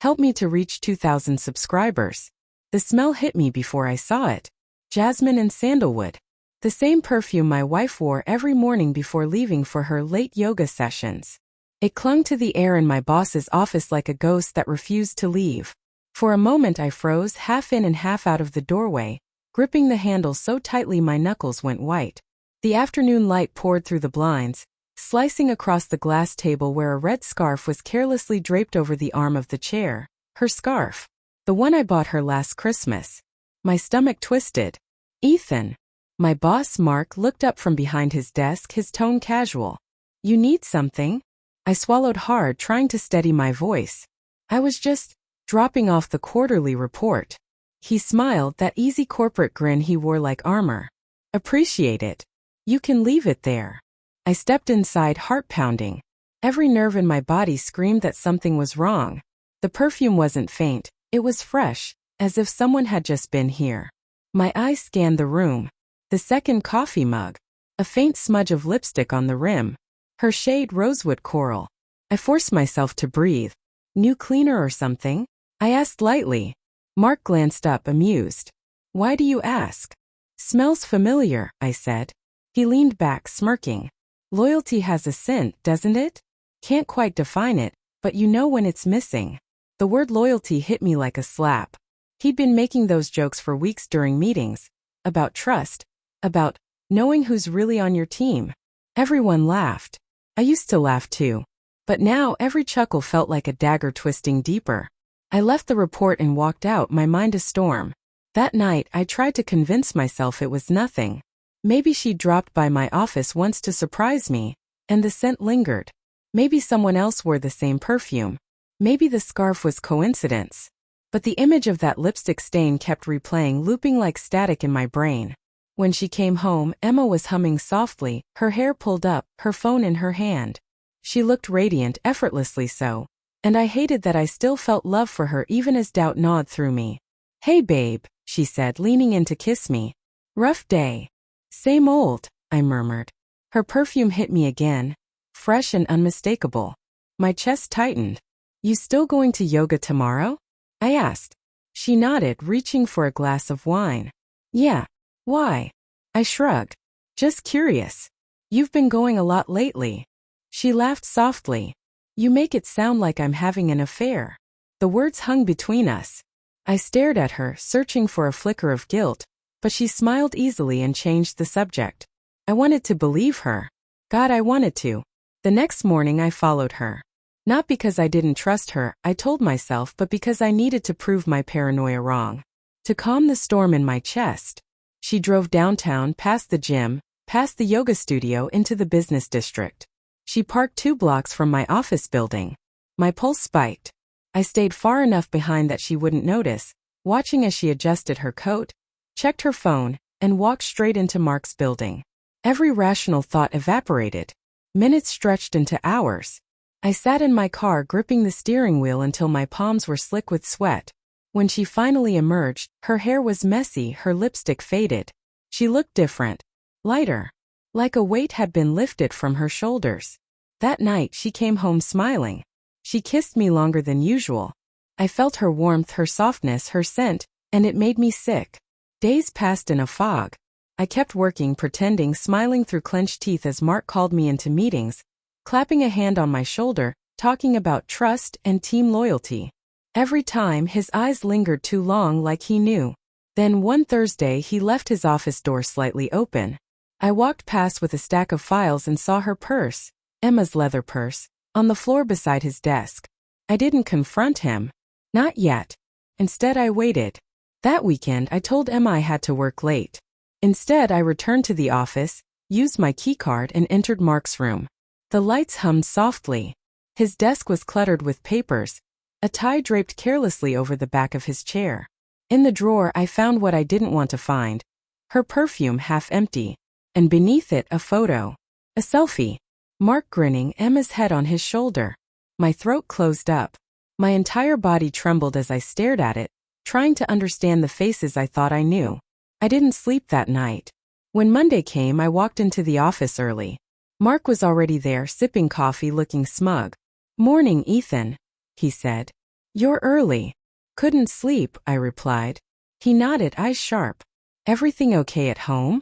Help me to reach 2,000 subscribers. The smell hit me before I saw it. Jasmine and sandalwood. The same perfume my wife wore every morning before leaving for her late yoga sessions. It clung to the air in my boss's office like a ghost that refused to leave. For a moment I froze, half in and half out of the doorway, gripping the handle so tightly my knuckles went white. The afternoon light poured through the blinds, slicing across the glass table where a red scarf was carelessly draped over the arm of the chair. Her scarf. The one I bought her last Christmas. My stomach twisted. Ethan. My boss, Mark, looked up from behind his desk, his tone casual. You need something? I swallowed hard, trying to steady my voice. I was just dropping off the quarterly report. He smiled, that easy corporate grin he wore like armor. Appreciate it. You can leave it there. I stepped inside, heart pounding. Every nerve in my body screamed that something was wrong. The perfume wasn't faint, it was fresh, as if someone had just been here. My eyes scanned the room. The second coffee mug. A faint smudge of lipstick on the rim. Her shade rosewood coral. I forced myself to breathe. New cleaner or something? I asked lightly. Mark glanced up, amused. Why do you ask? Smells familiar, I said. He leaned back, smirking. Loyalty has a scent, doesn't it? Can't quite define it, but you know when it's missing. The word loyalty hit me like a slap. He'd been making those jokes for weeks during meetings. About trust. About knowing who's really on your team. Everyone laughed. I used to laugh too. But now every chuckle felt like a dagger twisting deeper. I left the report and walked out, my mind a storm. That night I tried to convince myself it was nothing. Maybe she'd dropped by my office once to surprise me, and the scent lingered. Maybe someone else wore the same perfume. Maybe the scarf was coincidence. But the image of that lipstick stain kept replaying, looping like static in my brain. When she came home, Emma was humming softly, her hair pulled up, her phone in her hand. She looked radiant, effortlessly so. And I hated that I still felt love for her even as doubt gnawed through me. Hey babe, she said, leaning in to kiss me. Rough day. Same old, I murmured. Her perfume hit me again. Fresh and unmistakable. My chest tightened. You still going to yoga tomorrow? I asked. She nodded, reaching for a glass of wine. Yeah. Why? I shrugged. Just curious. You've been going a lot lately. She laughed softly. You make it sound like I'm having an affair. The words hung between us. I stared at her, searching for a flicker of guilt, but she smiled easily and changed the subject. I wanted to believe her. God, I wanted to. The next morning I followed her. Not because I didn't trust her, I told myself, but because I needed to prove my paranoia wrong. To calm the storm in my chest. She drove downtown, past the gym, past the yoga studio, into the business district. She parked 2 blocks from my office building. My pulse spiked. I stayed far enough behind that she wouldn't notice, watching as she adjusted her coat, checked her phone, and walked straight into Mark's building. Every rational thought evaporated. Minutes stretched into hours. I sat in my car gripping the steering wheel until my palms were slick with sweat. When she finally emerged, her hair was messy, her lipstick faded. She looked different. Lighter. Like a weight had been lifted from her shoulders. That night she came home smiling. She kissed me longer than usual. I felt her warmth, her softness, her scent, and it made me sick. Days passed in a fog. I kept working, pretending, smiling through clenched teeth as Mark called me into meetings, clapping a hand on my shoulder, talking about trust and team loyalty. Every time his eyes lingered too long, like he knew. Then one Thursday he left his office door slightly open. I walked past with a stack of files and saw her purse, Emma's leather purse, on the floor beside his desk. I didn't confront him. Not yet. Instead I waited. That weekend I told Emma I had to work late. Instead I returned to the office, used my keycard and entered Mark's room. The lights hummed softly. His desk was cluttered with papers, a tie draped carelessly over the back of his chair. In the drawer I found what I didn't want to find. Her perfume half empty. And beneath it a photo. A selfie. Mark grinning, Emma's head on his shoulder. My throat closed up. My entire body trembled as I stared at it, trying to understand the faces I thought I knew. I didn't sleep that night. When Monday came I walked into the office early. Mark was already there, sipping coffee, looking smug. Morning, Ethan, he said. You're early. Couldn't sleep, I replied. He nodded, eyes sharp. Everything okay at home?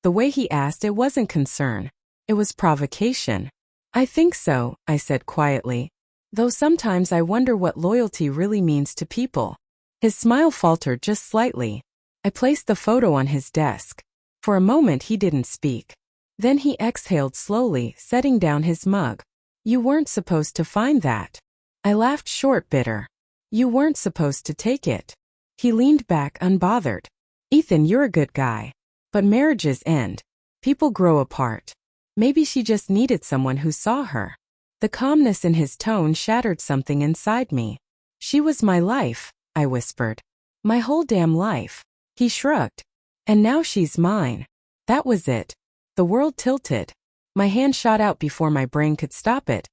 The way he asked it wasn't concern. It was provocation. I think so, I said quietly. Though sometimes I wonder what loyalty really means to people. His smile faltered just slightly. I placed the photo on his desk. For a moment he didn't speak. Then he exhaled slowly, setting down his mug. You weren't supposed to find that. I laughed short, bitter. You weren't supposed to take it. He leaned back, unbothered. Ethan, you're a good guy. But marriages end. People grow apart. Maybe she just needed someone who saw her. The calmness in his tone shattered something inside me. She was my life, I whispered. My whole damn life. He shrugged. And now she's mine. That was it. The world tilted. My hand shot out before my brain could stop it,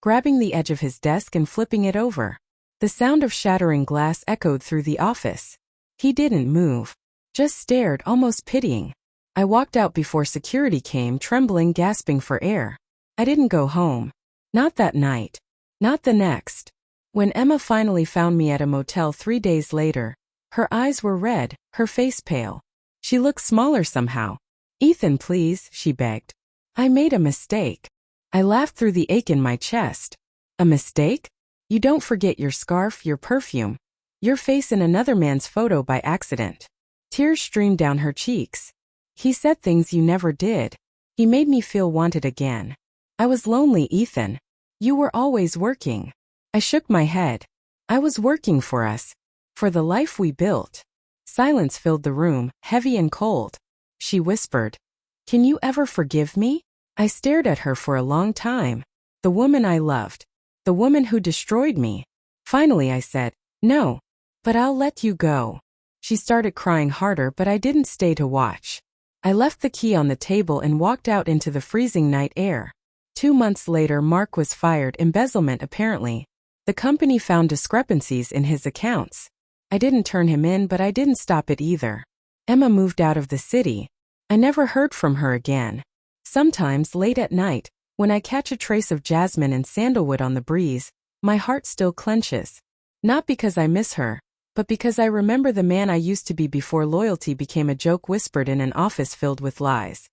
grabbing the edge of his desk and flipping it over. The sound of shattering glass echoed through the office. He didn't move. Just stared, almost pitying. I walked out before security came, trembling, gasping for air. I didn't go home. Not that night. Not the next. When Emma finally found me at a motel 3 days later, her eyes were red, her face pale. She looked smaller somehow. Ethan, please, she begged. I made a mistake. I laughed through the ache in my chest. A mistake? You don't forget your scarf, your perfume, your face in another man's photo by accident. Tears streamed down her cheeks. He said things you never did. He made me feel wanted again. I was lonely, Ethan. You were always working. I shook my head. I was working for us. For the life we built. Silence filled the room, heavy and cold. She whispered, Can you ever forgive me? I stared at her for a long time. The woman I loved. The woman who destroyed me. Finally I said, No. But I'll let you go. She started crying harder, but I didn't stay to watch. I left the key on the table and walked out into the freezing night air. 2 months later, Mark was fired, embezzlement apparently. The company found discrepancies in his accounts. I didn't turn him in, but I didn't stop it either. Emma moved out of the city. I never heard from her again. Sometimes, late at night, when I catch a trace of jasmine and sandalwood on the breeze, my heart still clenches. Not because I miss her, but because I remember the man I used to be before loyalty became a joke whispered in an office filled with lies.